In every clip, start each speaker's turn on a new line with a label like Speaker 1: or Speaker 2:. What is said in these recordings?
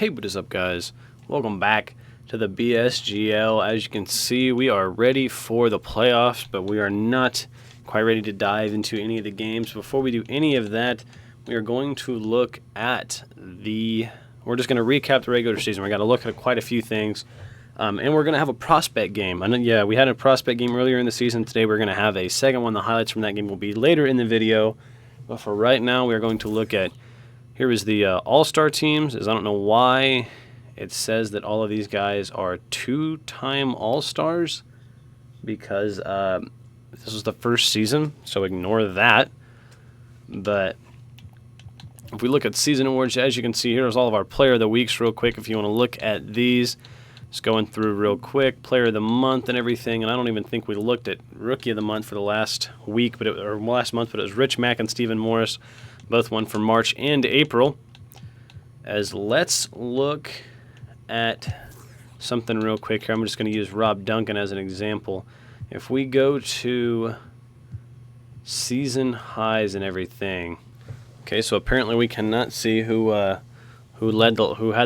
Speaker 1: Hey, what is up, guys? Welcome back to the BSGL. As you can see, we are ready for the playoffs, but we are not quite ready to dive into any of the games. Before we do any of that, we are going to look at we're just going to recap the regular season. We're going to look at quite a few things, and we're going to have a prospect game. I know, yeah, we had a prospect game earlier in the season. Today we're going to have a second one. The highlights from that game will be later in the video, but for right now, we are going to look at here is the all-star teams. I don't know why it says that all of these guys are two-time all-stars because this was the first season, so ignore that. But if we look at season awards, as you can see, here's all of our player of the weeks real quick. If you want to look at these, just going through real quick, player of the month and everything. And I don't even think we looked at rookie of the month for the last week, or last month, but it was Rich Mack and Stephen Morris. Both won for March and April. As let's look at something real quick here. I'm just going to use Rob Duncan as an example. If we go to season highs and everything, okay, so apparently we cannot see who had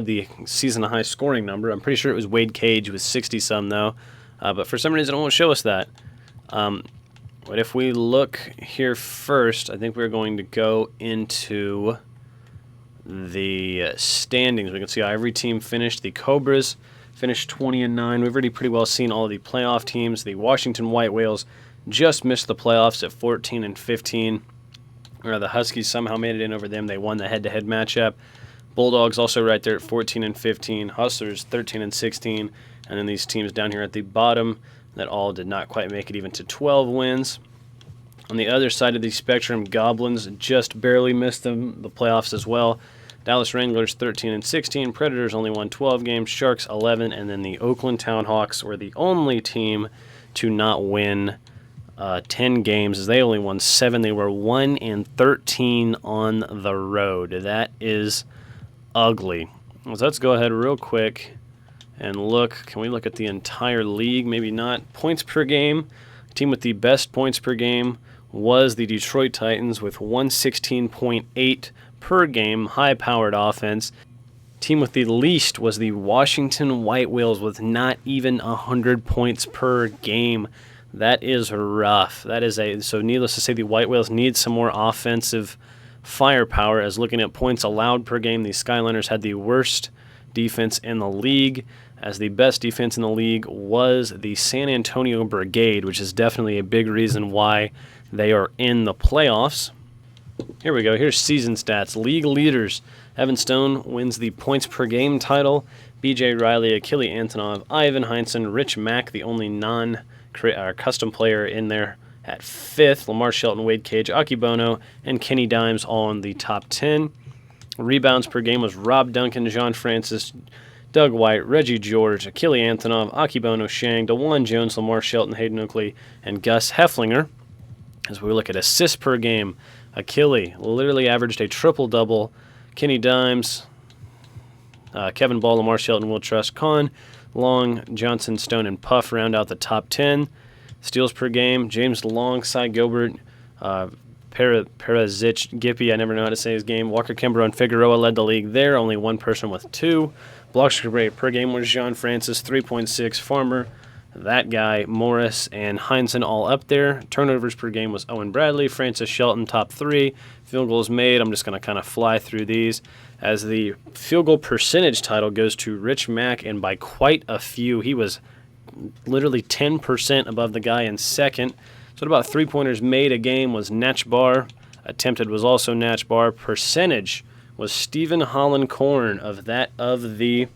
Speaker 1: the season high scoring number. I'm pretty sure it was Wade Cage with 60-some though, but for some reason it won't show us that. But if we look here first, I think we're going to go into the standings. We can see how every team finished. The Cobras finished 20-9. We've already pretty well seen all of the playoff teams. The Washington White Whales just missed the playoffs at 14-15. The Huskies somehow made it in over them. They won the head-to-head matchup. Bulldogs also right there at 14-15. Hustlers 13-16. And then these teams down here at the bottom that all did not quite make it even to 12 wins. On the other side of the spectrum, Goblins just barely missed the playoffs as well. Dallas Wranglers 13-16. Predators only won 12 games. Sharks 11. And then the Oakland Town Hawks were the only team to not win 10 games, as they only won 7. They were 1-13 on the road. That is ugly. So let's go ahead real quick and look. Can we look at the entire league? Maybe not. Points per game. The team with the best points per game was the Detroit Titans with 116.8 per game, high-powered offense. Team with the least was the Washington White Whales with not even 100 points per game. That is rough. So needless to say, the White Whales need some more offensive firepower. As looking at points allowed per game, the Skyliners had the worst defense in the league, as the best defense in the league was the San Antonio Brigade, which is definitely a big reason why they are in the playoffs. Here we go. Here's season stats. League leaders. Evan Stone wins the points per game title. B.J. Riley, Achille Antonov, Ivan Heinsohn, Rich Mack, the only custom player in there at 5th. Lamar Shelton, Wade Cage, Aki Bono, and Kenny Dimes all in the top 10. Rebounds per game was Rob Duncan, John Francis, Doug White, Reggie George, Achille Antonov, Aki Bono, Shang, DeJuan Jones, Lamar Shelton, Hayden Oakley, and Gus Hefflinger. As we look at assists per game, Achille literally averaged a triple-double. Kenny Dimes, Kevin Ball, Lamar Shelton, Will Trust, Kahn, Long, Johnson, Stone, and Puff round out the top 10. Steals per game, James Long, Cy Gilbert, Perazich, Gippy, I never know how to say his game. Walker Kimbrough and Figueroa led the league there, only one person with 2. Blocks per game was John Francis, 3.6. Farmer, that guy, Morris, and Heinsohn all up there. Turnovers per game was Owen Bradley, Francis Shelton, top 3. Field goals made, I'm just going to kind of fly through these, as the field goal percentage title goes to Rich Mack, and by quite a few. He was literally 10% above the guy in second. So about 3-pointers made a game was Natch Bar. Attempted was also Natch Bar. Percentage was Stephen Holland Korn of the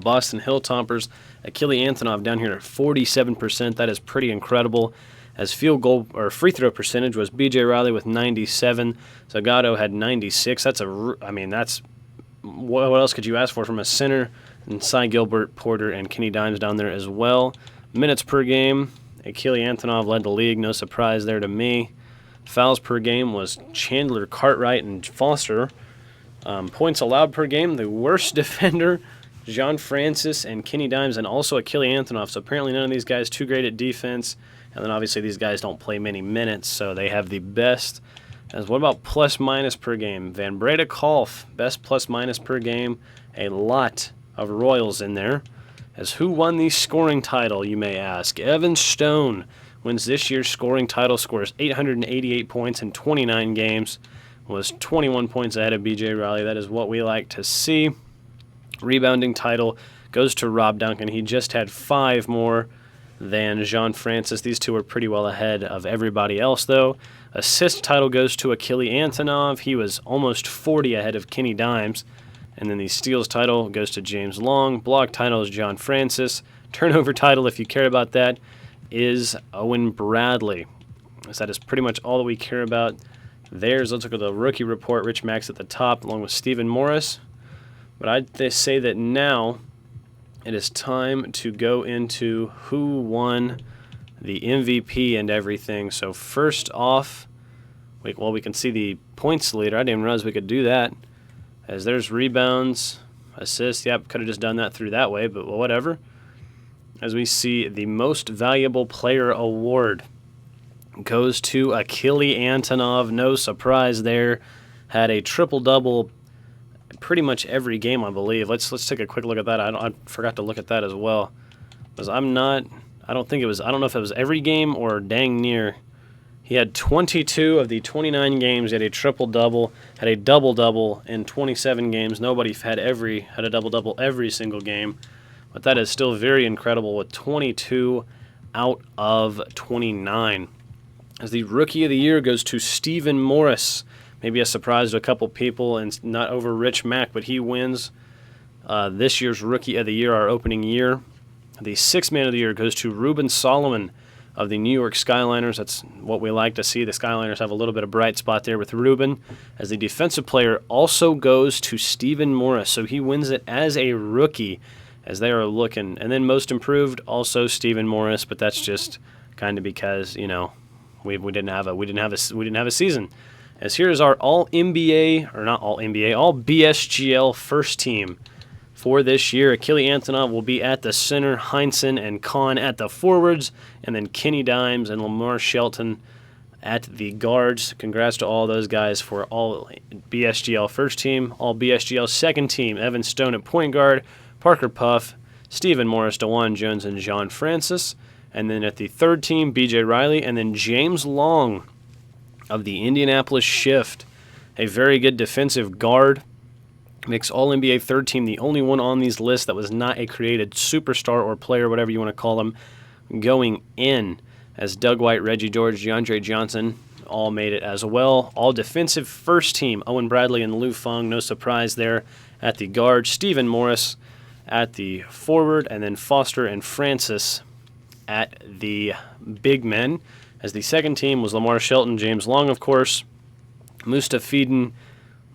Speaker 1: Boston Hilltoppers. Achille Antonov down here at 47%. That is pretty incredible. As field goal or free throw percentage was B.J. Riley with 97. Zagato had 96. That's what else could you ask for from a center? And Cy Gilbert, Porter, and Kenny Dimes down there as well. Minutes per game, Achille Antonov led the league. No surprise there to me. Fouls per game was Chandler, Cartwright, and Foster. Points allowed per game, the worst defender, John Francis and Kenny Dimes, and also Achille Antonov. So apparently none of these guys too great at defense. And then obviously these guys don't play many minutes, so they have the best. As what about plus minus per game? Van Breda Kolf, best plus minus per game. A lot of Royals in there. As who won the scoring title, you may ask? Evan Stone wins this year's scoring title, scores 888 points in 29 games, was 21 points ahead of B.J. Riley. That is what we like to see. Rebounding title goes to Rob Duncan. He just had 5 more than Jean Francis. These two are pretty well ahead of everybody else, though. Assist title goes to Achille Antonov. He was almost 40 ahead of Kenny Dimes. And then the steals title goes to James Long. Block title is John Francis. Turnover title, if you care about that, is Owen Bradley. So that is pretty much all that we care about. Let's look at the rookie report. Rich Max at the top, along with Stephen Morris. But I'd say that now it is time to go into who won the MVP and everything. So first off, we can see the points leader. I didn't even realize we could do that. As there's rebounds, assists. Yep, could have just done that through that way, but whatever. As we see, the most valuable player award goes to Achille Antonov. No surprise there. Had a triple-double pretty much every game, I believe. Let's take a quick look at that. I forgot to look at that as well. Because I don't know if it was every game or dang near. He had 22 of the 29 games. He had a triple-double, had a double-double in 27 games. Nobody had a double-double every single game. But that is still very incredible with 22 out of 29. As the Rookie of the Year goes to Stephen Morris. Maybe a surprise to a couple people, and not over Rich Mack, but he wins this year's Rookie of the Year, our opening year. The Sixth Man of the Year goes to Ruben Solomon of the New York Skyliners. That's what we like to see. The Skyliners have a little bit of bright spot there with Ruben. As the Defensive Player also goes to Stephen Morris, so he wins it as a rookie, as they are looking. And then Most Improved, also Stephen Morris, but that's just kind of because we didn't have a season. As here is our all BSGL first team for this year. Achille Antonov will be at the center, Heinsohn and Kahn at the forwards, and then Kenny Dimes and Lamar Shelton at the guards. Congrats to all those guys for all BSGL first team. All BSGL second team, Evan Stone at point guard, Parker Puff, Stephen Morris, DeJuan Jones, and John Francis. And then at the third team, B.J. Riley, and then James Long of the Indianapolis Shift, a very good defensive guard. Makes All-NBA third team, the only one on these lists that was not a created superstar or player, whatever you want to call them, going in. As Doug White, Reggie George, DeAndre Johnson all made it as well. All defensive first team, Owen Bradley and Lou Fung, no surprise there at the guard. Stephen Morris at the forward, and then Foster and Francis at the big men. As the second team was Lamar Shelton, James Long, of course, Mustafidin.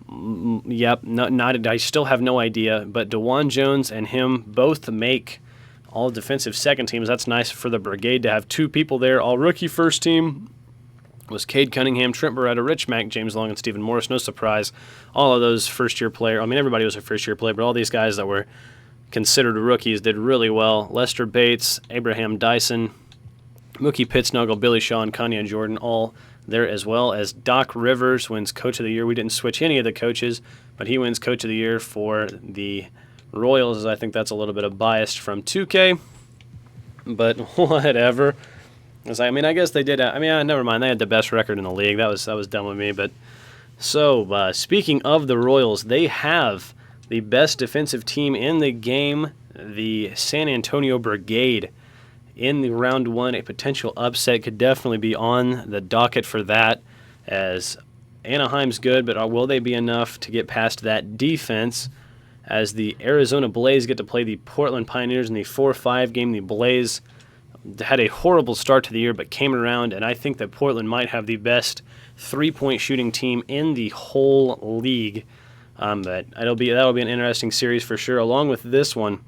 Speaker 1: I still have no idea, but DeJuan Jones and him both make all defensive second teams. That's nice for the brigade to have two people there. All rookie first team was Cade Cunningham, Trent Beretta, Rich Mack, James Long, and Stephen Morris. No surprise. All of those first-year players, everybody was a first-year player, but all these guys that were considered rookies did really well. Lester Bates, Abraham Dyson, Mookie Pittsnuggle, Billy Shaw, and Kanye Jordan all there, as well as Doc Rivers wins Coach of the Year. We didn't switch any of the coaches, but he wins Coach of the Year for the Royals, as I think that's a little bit of biased from 2K, but whatever. I guess they did. Never mind. They had the best record in the league. That was dumb of me. But so speaking of the Royals, they have the best defensive team in the game, the San Antonio Brigade. In the round one, a potential upset could definitely be on the docket for that, as Anaheim's good, but will they be enough to get past that defense? As the Arizona Blaze get to play the Portland Pioneers in the 4-5 game. The Blaze had a horrible start to the year, but came around, and I think that Portland might have the best three-point shooting team in the whole league. But that'll be an interesting series for sure. Along with this one,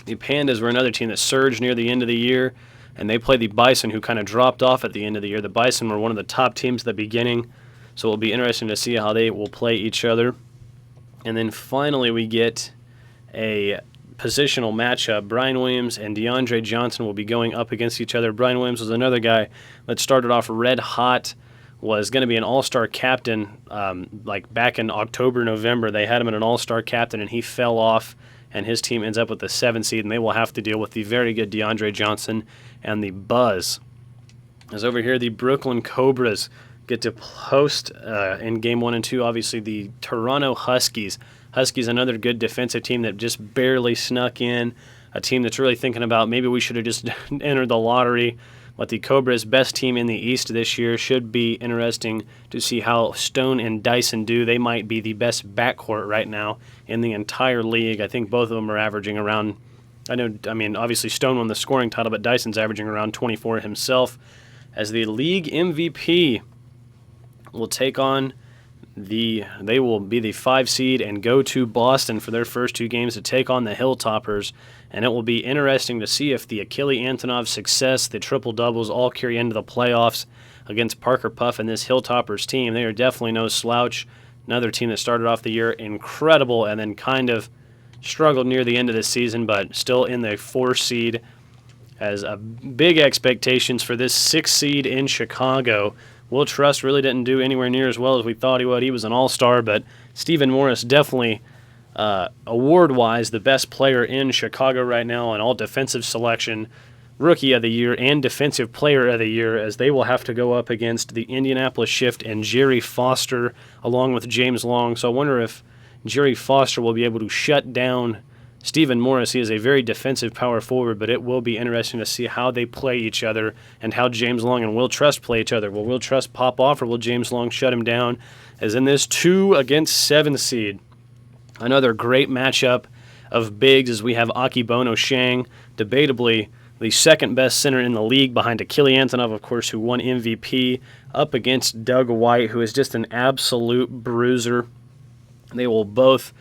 Speaker 1: the Pandas were another team that surged near the end of the year, and they played the Bison, who kind of dropped off at the end of the year. The Bison were one of the top teams at the beginning, so it'll be interesting to see how they will play each other. And then finally we get a positional matchup. Brian Williams and DeAndre Johnson will be going up against each other. Brian Williams was another guy that started off red hot was going to be an all-star captain. Like back in October, November, they had him an all-star captain, and he fell off, and his team ends up with the 7th seed, and they will have to deal with the very good DeAndre Johnson and the Buzz. As over here, the Brooklyn Cobras get to host in Game 1 and 2, obviously, the Toronto Huskies. Huskies, another good defensive team that just barely snuck in, a team that's really thinking about maybe we should have just entered the lottery. But the Cobras' best team in the East this year. Should be interesting to see how Stone and Dyson do. They might be the best backcourt right now in the entire league. I think both of them are averaging around, obviously Stone won the scoring title, but Dyson's averaging around 24 himself. As the league MVP will take on they will be the 5 seed and go to Boston for their first 2 games to take on the Hilltoppers. And it will be interesting to see if the Achille Antonov success, the triple-doubles, all carry into the playoffs against Parker Puff and this Hilltoppers team. They are definitely no slouch. Another team that started off the year incredible and then kind of struggled near the end of the season, but still in the 4 seed. As big expectations for this 6 seed in Chicago. Will Trust really didn't do anywhere near as well as we thought he would. He was an all-star, but Stephen Morris definitely, award-wise, the best player in Chicago right now on all defensive selection, Rookie of the Year, and Defensive Player of the Year, as they will have to go up against the Indianapolis Shift and Jerry Foster, along with James Long. So I wonder if Jerry Foster will be able to shut down Stephen Morris. He is a very defensive power forward, but it will be interesting to see how they play each other and how James Long and Will Trust play each other. Will Trust pop off, or will James Long shut him down? As in this 2 against 7 seed, another great matchup of bigs as we have Akibono Shang, debatably the second best center in the league behind Achille Antonov, of course, who won MVP, up against Doug White, who is just an absolute bruiser. They will both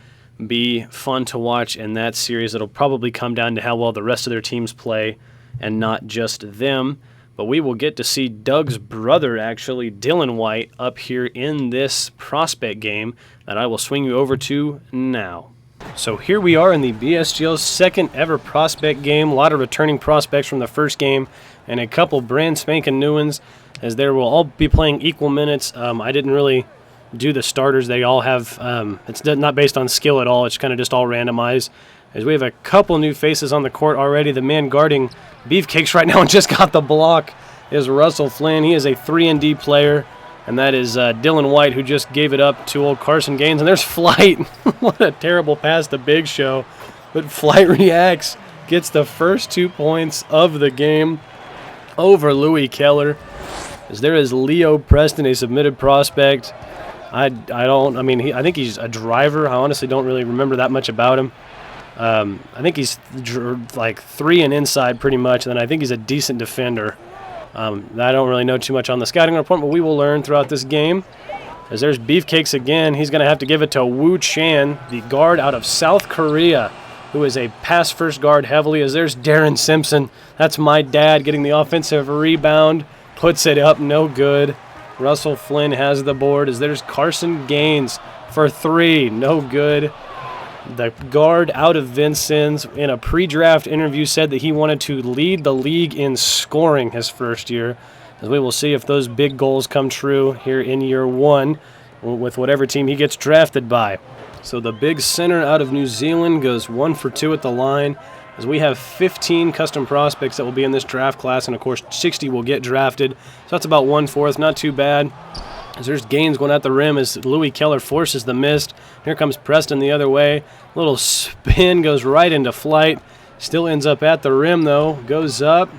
Speaker 1: be fun to watch in that series. It'll probably come down to how well the rest of their teams play and not just them. But we will get to see Doug's brother, actually, Dylan White, up here in this prospect game that I will swing you over to now. So here we are in the BSGL's second ever prospect game. A lot of returning prospects from the first game and a couple brand spanking new ones, as they will all be playing equal minutes. I didn't really do the starters. They all have, it's not based on skill at all. It's kind of just all randomized. As we have a couple new faces on the court already. The man guarding Beefcakes right now and just got the block is Russell Flynn. He is a 3-and-D player, and that is Dylan White, who just gave it up to old Carson Gaines. And there's Flight. What a terrible pass to Big Show. But Flight reacts, gets the first 2 points of the game over Louis Keller. As there is Leo Preston, a submitted prospect. I think he's a driver. I honestly don't really remember that much about him. I think he's like 3 and inside pretty much, and then I think he's a decent defender. I don't really know too much on the scouting report, but we will learn throughout this game. As there's Beefcakes again, he's going to have to give it to Woo Chan, the guard out of South Korea, who is a pass-first guard heavily. As there's Darren Simpson, that's my dad, getting the offensive rebound, puts it up, no good. Russell Flynn has the board, as there's Carson Gaines for 3, no good. The guard out of Vincennes in a pre-draft interview said that he wanted to lead the league in scoring his first year, as we will see if those big goals come true here in year 1 with whatever team he gets drafted by. So the big center out of New Zealand goes 1 for 2 at the line, as we have 15 custom prospects that will be in this draft class, and of course 60 will get drafted. So that's about 1/4, not too bad. As there's Gaines going at the rim as Louis Keller forces the mist. Here comes Preston the other way. Little spin goes right into Flight. Still ends up at the rim though. Goes up.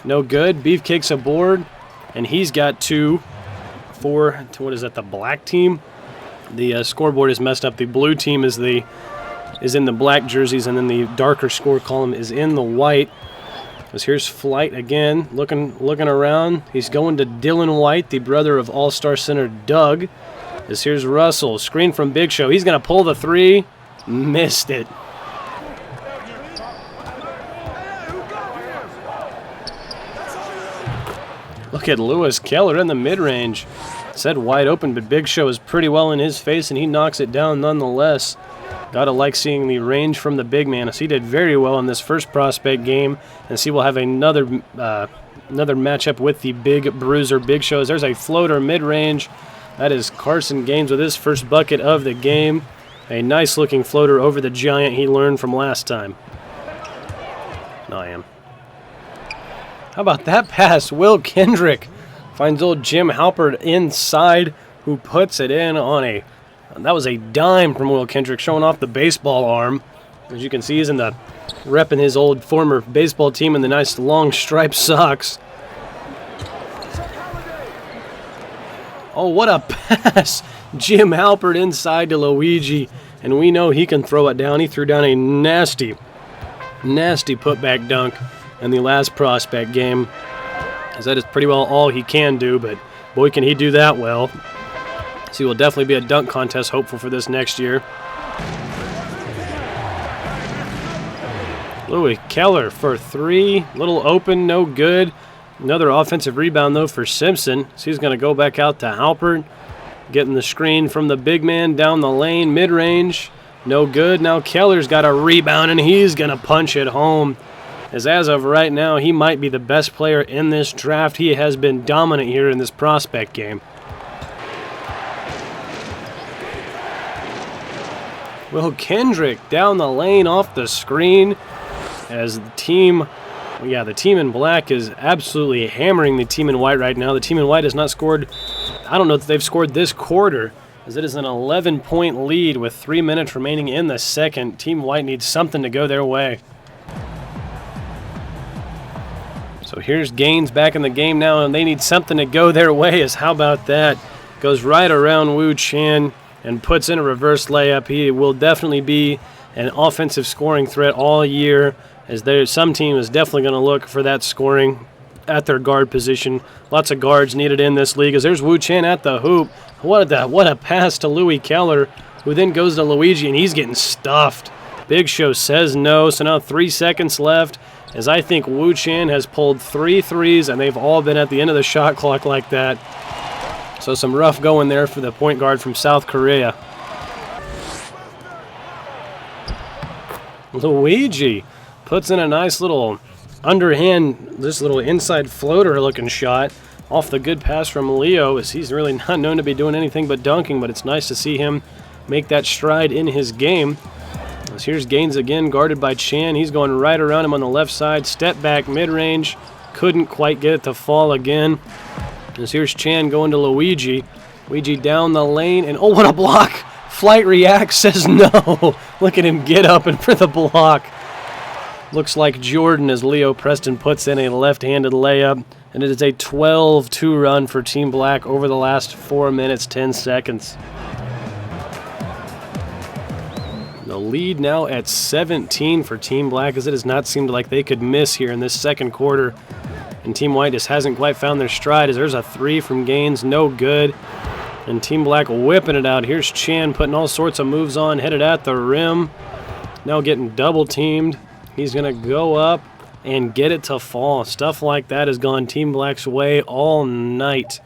Speaker 1: No good. Beefcake's aboard. And he's got 2 for, what is that, the black team? The scoreboard is messed up. The blue team is in the black jerseys, and then the darker score column is in the white. As here's Flight again, looking around. He's going to Dylan White, the brother of All-Star center Doug. As here's Russell, screen from Big Show. He's going to pull the 3, missed it. Look at Lewis Keller in the mid-range. Said wide open, but Big Show is pretty well in his face, and he knocks it down nonetheless. Gotta like seeing the range from the big man, as he did very well in this first prospect game, and see we'll have another Another matchup with the big bruiser Big Shows. There's a floater mid-range. That is Carson Gaines with his first bucket of the game. A nice-looking floater over the giant he learned from last time. No, I am. How about that pass? Will Kendrick finds old Jim Halpert inside, who puts it in on a... That was a dime from Will Kendrick, showing off the baseball arm. As you can see, he's in the repping his old former baseball team in the nice long striped socks. Oh, what a pass! Jim Halpert inside to Luigi, and we know he can throw it down. He threw down a nasty putback dunk in the last prospect game, as that is pretty well all he can do, but boy, can he do that well. So he will definitely be a dunk contest hopeful for this next year. Louis Keller for three. Little open, no good. Another offensive rebound, though, for Simpson. So he's going to go back out to Halpert. Getting the screen from the big man down the lane, mid-range. No good. Now Keller's got a rebound, and he's going to punch it home. As of right now, he might be the best player in this draft. He has been dominant here in this prospect game. Will Kendrick down the lane off the screen. As the team in black is absolutely hammering the team in white right now. The team in white has not scored, I don't know if they've scored this quarter, as it is an 11-point lead with 3 minutes remaining in the second. Team white needs something to go their way. So here's Gaines back in the game now, and they need something to go their way. As how about that? Goes right around Wu Chan and puts in a reverse layup. He will definitely be an offensive scoring threat all year, as some team is definitely going to look for that scoring at their guard position. Lots of guards needed in this league. As there's Wu Chan at the hoop. What a pass to Louis Keller, who then goes to Luigi, and he's getting stuffed. Big Show says no, so now 3 seconds left, as I think Wu Chan has pulled 3 threes, and they've all been at the end of the shot clock like that. So some rough going there for the point guard from South Korea. Luigi puts in a nice little underhand, this little inside floater looking shot off the good pass from Leo, as he's really not known to be doing anything but dunking, but it's nice to see him make that stride in his game. As here's Gaines again, guarded by Chan. He's going right around him on the left side. Step back, mid-range. Couldn't quite get it to fall again. As here's Chan going to Luigi. Luigi down the lane, and oh, what a block! Flight reacts, says no. Look at him get up and for the block. Looks like Jordan as Leo Preston puts in a left-handed layup. And it is a 12-2 run for Team Black over the last 4 minutes, 10 seconds. The lead now at 17 for Team Black, as it has not seemed like they could miss here in this second quarter. And Team White just hasn't quite found their stride, as there's a 3 from Gaines, no good. And Team Black whipping it out. Here's Chan putting all sorts of moves on, headed at the rim. Now getting double-teamed. He's going to go up and get it to fall. Stuff like that has gone Team Black's way all night.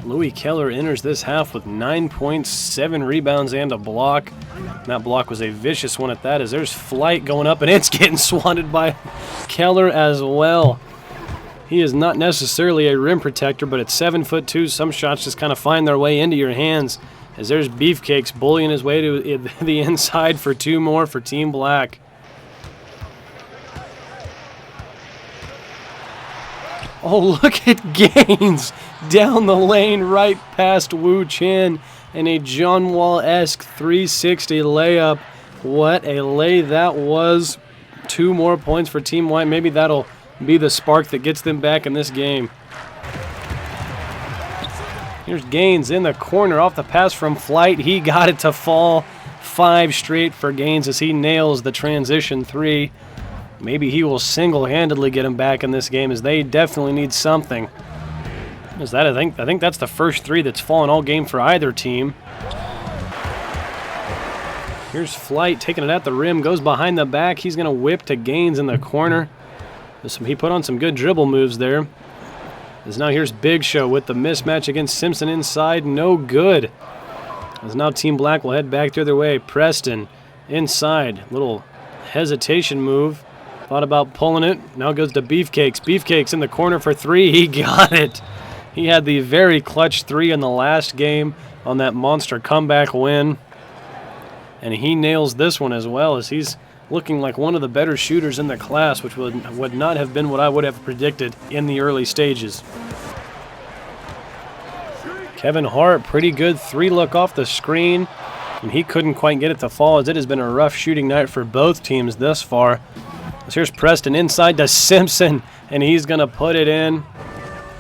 Speaker 1: Louis Keller enters this half with 9 points, 7 rebounds, and a block. And that block was a vicious one at that, as there's Flight going up, and it's getting swatted by Keller as well. He is not necessarily a rim protector, but at 7'2", some shots just kind of find their way into your hands. As there's Beefcakes bullying his way to the inside for 2 more for Team Black. Oh, look at Gaines down the lane right past Wu Chan, and a John Wall-esque 360 layup. What a lay that was. 2 more points for Team White. Maybe that'll be the spark that gets them back in this game. Here's Gaines in the corner off the pass from Flight. He got it to fall. 5 straight for Gaines as he nails the transition 3. Maybe he will single-handedly get him back in this game, as they definitely need something. Is that, I think that's the first 3 that's fallen all game for either team. Here's Flight taking it at the rim, goes behind the back. He's going to whip to Gaines in the corner. He put on some good dribble moves there. As now here's Big Show with the mismatch against Simpson inside. No good. As now Team Black will head back the other way. Preston inside. Little hesitation move. Thought about pulling it. Now goes to Beefcakes. Beefcakes in the corner for 3. He got it. He had the very clutch 3 in the last game on that monster comeback win. And he nails this one as well, as he's looking like one of the better shooters in the class, which would not have been what I would have predicted in the early stages. Kevin Hart, pretty good 3-look off the screen, and he couldn't quite get it to fall, as it has been a rough shooting night for both teams thus far. So here's Preston inside to Simpson, and he's going to put it in.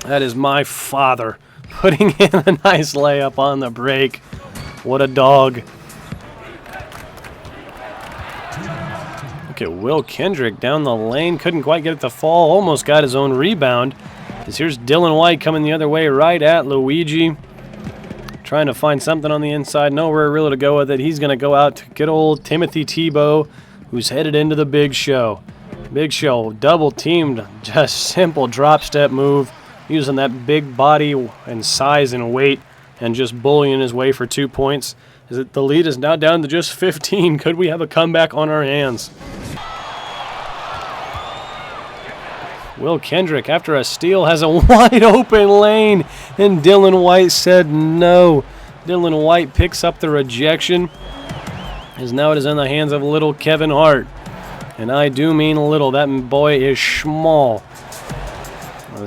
Speaker 1: That is my father putting in a nice layup on the break. What a dog. Look at Will Kendrick down the lane. Couldn't quite get it to fall. Almost got his own rebound. As here's Dylan White coming the other way right at Luigi. Trying to find something on the inside. Nowhere really to go with it. He's going to go out to good old Timothy Tebow, who's headed into the Big Show. Big Show double teamed. Just simple drop step move. Using that big body and size and weight and just bullying his way for 2 points. The lead is now down to just 15. Could we have a comeback on our hands? Will Kendrick, after a steal, has a wide open lane, and Dylan White said no. Dylan White picks up the rejection, as now it is in the hands of little Kevin Hart. And I do mean little. That boy is small.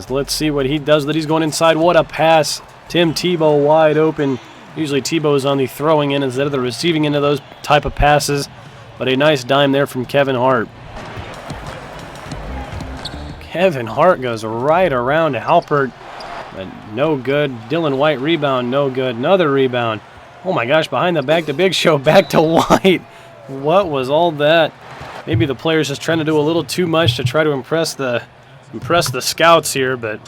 Speaker 1: Let's see what he does. That he's going inside. What a pass. Tim Tebow wide open. Usually Tebow is on the throwing end instead of the receiving end of those type of passes. But a nice dime there from Kevin Hart. Kevin Hart goes right around Halpert. But no good. Dylan White rebound. No good. Another rebound. Oh my gosh, behind the back to Big Show. Back to White. What was all that? Maybe the players just trying to do a little too much to try to impress the scouts here, but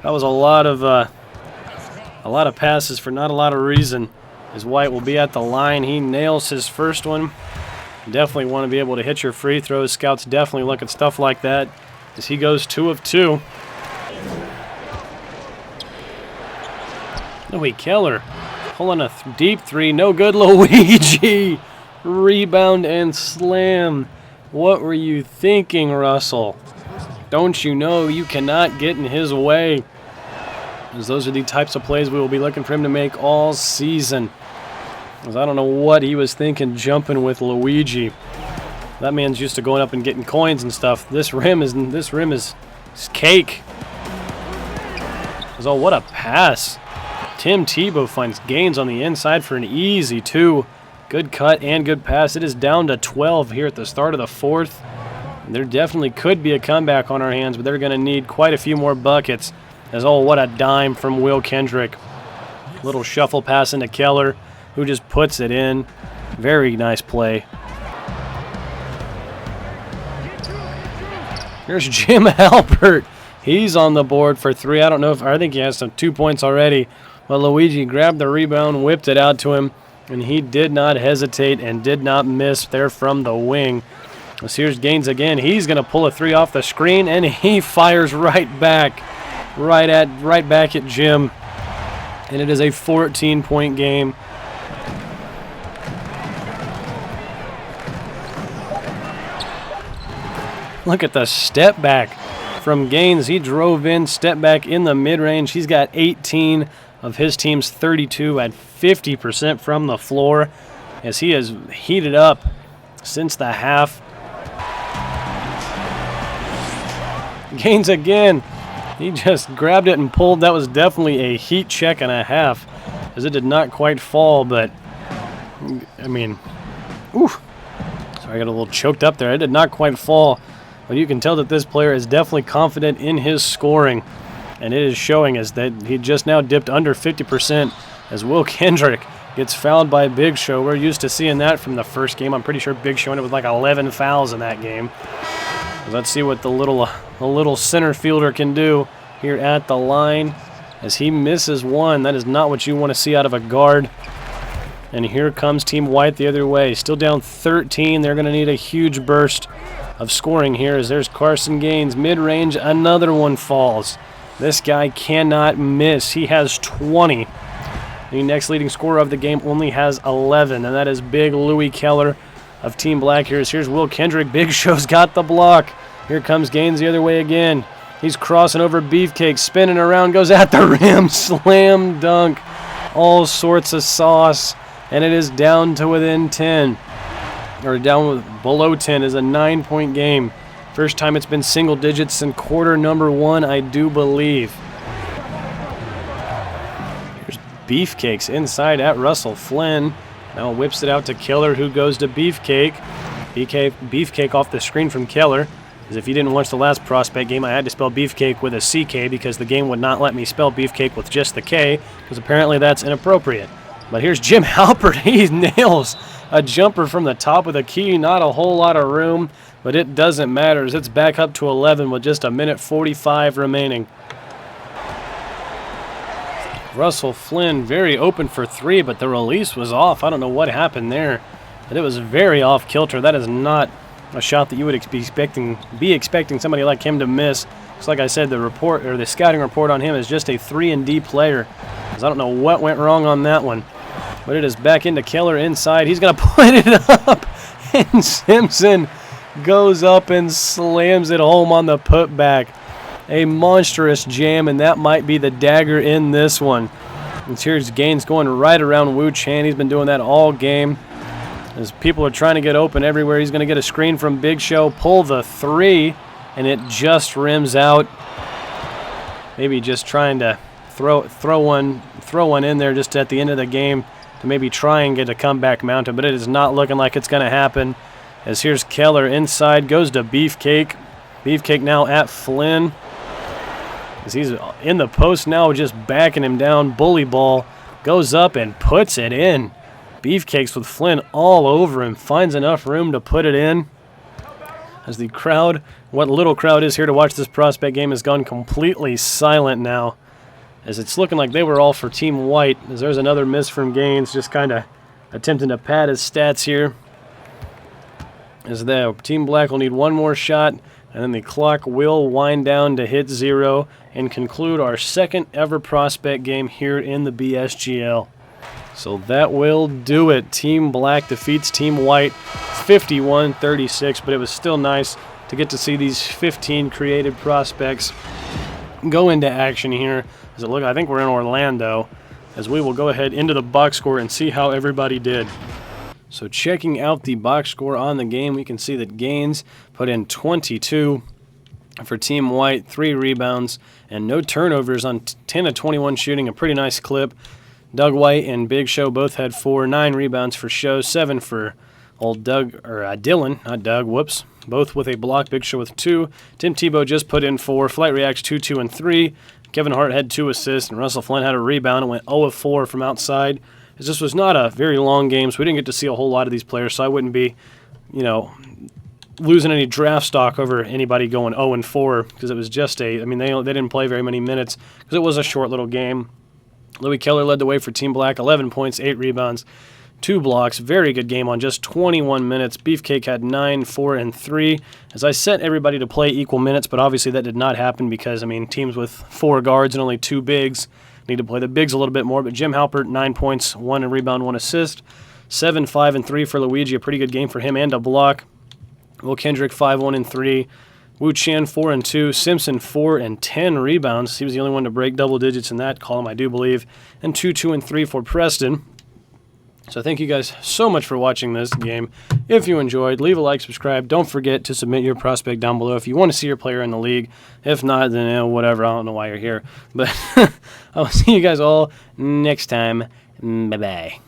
Speaker 1: that was a lot of passes for not a lot of reason. As White will be at the line, he nails his first one. Definitely want to be able to hit your free throws. Scouts definitely look at stuff like that, as he goes 2 of 2. Louis Keller pulling a deep 3, no good. Luigi rebound and slam. What were you thinking, Russell? Don't you know you cannot get in his way? As those are the types of plays we will be looking for him to make all season. As I don't know what he was thinking jumping with Luigi. That man's used to going up and getting coins and stuff. This rim is cake. Oh, what a pass. Tim Tebow finds Gaines on the inside for an easy 2. Good cut and good pass. It is down to 12 here at the start of the 4th. There definitely could be a comeback on our hands, but they're going to need quite a few more buckets. As oh, what a dime from Will Kendrick. Little shuffle pass into Keller, who just puts it in. Very nice play. Here's Jim Halpert. He's on the board for 3. I think he has some 2 points already. But Luigi grabbed the rebound, whipped it out to him, and he did not hesitate and did not miss there from the wing. So here's Gaines again. He's going to pull a 3 off the screen, and he fires right back, right back at Jim. And it is a 14-point game. Look at the step back from Gaines. He drove in, step back in the mid-range. He's got 18 of his team's 32 at 50% from the floor, as he has heated up since the half. Gaines again. He just grabbed it and pulled. That was definitely a heat check and a half, as it did not quite fall, but I mean, oof. Sorry, I got a little choked up there. It did not quite fall, but you can tell that this player is definitely confident in his scoring, and it is showing us that he just now dipped under 50%, as Will Kendrick gets fouled by Big Show. We're used to seeing that from the first game. I'm pretty sure Big Show ended with like 11 fouls in that game. Let's see what the little center fielder can do here at the line, as he misses one. That is not what you want to see out of a guard. And here comes Team White the other way. Still down 13. They're going to need a huge burst of scoring here, as there's Carson Gaines. Mid-range, another one falls. This guy cannot miss. He has 20. The next leading scorer of the game only has 11, and that is big Louis Keller of Team Black here. Here's Will Kendrick. Big Show's got the block. Here comes Gaines the other way again. He's crossing over Beefcake, spinning around, goes at the rim, slam dunk. All sorts of sauce, and it is down to within 10. Or below 10 is a 9-point game. First time it's been single digits in quarter number 1, I do believe. Here's Beefcake's inside at Russell Flynn. Now whips it out to Killer, who goes to Beefcake. Beefcake off the screen from Killer. As if you didn't watch the last Prospect game, I had to spell Beefcake with a CK because the game would not let me spell Beefcake with just the K, because apparently that's inappropriate. But here's Jim Halpert. He nails a jumper from the top with a key. Not a whole lot of room, but it doesn't matter as it's back up to 11 with just a minute 45 remaining. Russell Flynn very open for 3, but the release was off. I don't know what happened there, but it was very off kilter. That is not a shot that you would be expecting somebody like him to miss. Because like I said, the scouting report on him is just a 3-and-D player. Because I don't know what went wrong on that one. But it is back into Killer inside. He's going to put it up. And Simpson goes up and slams it home on the putback. A monstrous jam, and that might be the dagger in this one. And here's Gaines going right around Wu Chan. He's been doing that all game. As people are trying to get open everywhere, he's going to get a screen from Big Show, pull the 3, and it just rims out. Maybe just trying to throw one in there just at the end of the game to maybe try and get a comeback mounted, but it is not looking like it's going to happen. As here's Keller inside, goes to Beefcake. Beefcake now at Flynn. As he's in the post now, just backing him down. Bully ball goes up and puts it in. Beefcakes with Flynn all over him, finds enough room to put it in. As the crowd, what little crowd is here to watch this Prospect game, has gone completely silent now. As it's looking like they were all for Team White. As there's another miss from Gaines, just kind of attempting to pad his stats here. As the Team Black will need one more shot, and then the clock will wind down to hit 0 and conclude our second ever Prospect game here in the BSGL. So that will do it. Team Black defeats Team White 51-36, but it was still nice to get to see these 15 created prospects go into action here. As it look, I think we're in Orlando, as we will go ahead into the box score and see how everybody did. So checking out the box score on the game, we can see that Gaines put in 22 for Team White, 3 rebounds, and no turnovers on 10 of 21 shooting, a pretty nice clip. Doug White and Big Show both had 4, 9 rebounds for Show, 7 for old Dylan, not Doug, whoops. Both with a block, Big Show with 2. Tim Tebow just put in 4. Flight Reacts 2, 2, and 3. Kevin Hart had 2 assists, and Russell Flynn had a rebound and went 0 of 4 from outside. As this was not a very long game, so we didn't get to see a whole lot of these players, so I wouldn't be, losing any draft stock over anybody going 0 and 4, because it was just they didn't play very many minutes because it was a short little game. Louis Keller led the way for Team Black, 11 points, 8 rebounds, 2 blocks. Very good game on just 21 minutes. Beefcake had 9, 4, and 3. As I sent everybody to play equal minutes, but obviously that did not happen because, teams with 4 guards and only 2 bigs need to play the bigs a little bit more. But Jim Halpert, 9 points, 1 rebound, 1 assist. 7, 5, and 3 for Luigi. A pretty good game for him and a block. Will Kendrick, 5, 1, and 3. Wu Chan, 4 and 2. Simpson, 4 and 10 rebounds. He was the only one to break double digits in that column, I do believe. And 2, 2, and 3 for Preston. So thank you guys so much for watching this game. If you enjoyed, leave a like, subscribe. Don't forget to submit your prospect down below if you want to see your player in the league. If not, then whatever. I don't know why you're here. But I'll see you guys all next time. Bye-bye.